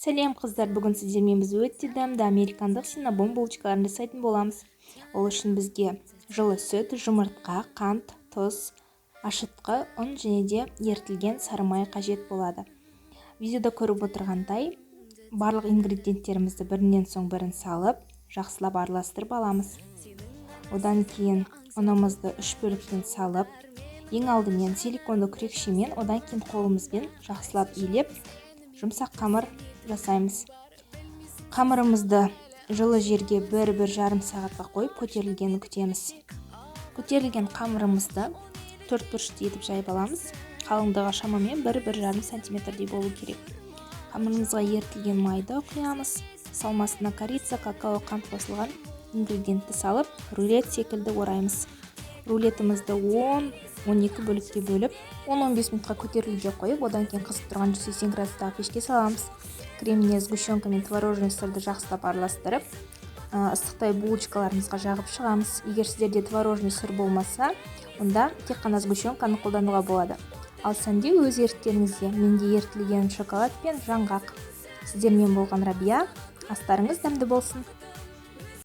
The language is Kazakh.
Сәлем қыздар, бүгін сіздермен біз өте дәмді американдық синнабон булочкаларын жасайтын боламыз. Ол үшін бізге жылы сүт, жұмыртқа, қант, тұз, ашытқы, ұн және де ерітілген сары май қажет болады. Видеода көріп отырғандай, барлық ингредиенттерімізді бірінен соң бірін салып, жақсылап араластырып аламыз. Одан кейін ұнымызды 3 бөліктен салып, ең алдымен силиконды күрекшемен, одан кейін қолымызбен жақсылап илеп, жұмсақ қамыр жасаймыз. Қамырымызды жылы жерге 1-1,5 сағатқа қойып көтерілгенін күтеміз. Көтерілген қамырымызды 4 бұрышты етіп жайып аламыз. Қалыңдығы шамамен 1-1,5 сантиметрдей болу керек. Қамырымызға ерітілген майды құямыз. Салмасына корица, какао, қант қосылған ингредиентті салып, рулет секілді ораймыз. Рулетімізді 10-12 бөлікке бөліп, 10-15 минутқа көтерілуге қойып, одан кейін қызып тұрған 180 градустағы пешке саламыз. Креміне сгущенка мен творожный сырды жақсылап араластырып, ыстықтай булочкаларымызға жағып шығамыз. Егер сіздерде творожный сыр болмаса, онда тек қана сгущенканы қолдануға болады. Ал сәнде өз еріктеріңізде, менде ерітілген шоколад пен жаңғақ. Сіздермен болған Рабия, астарыңыз дәмді болсын.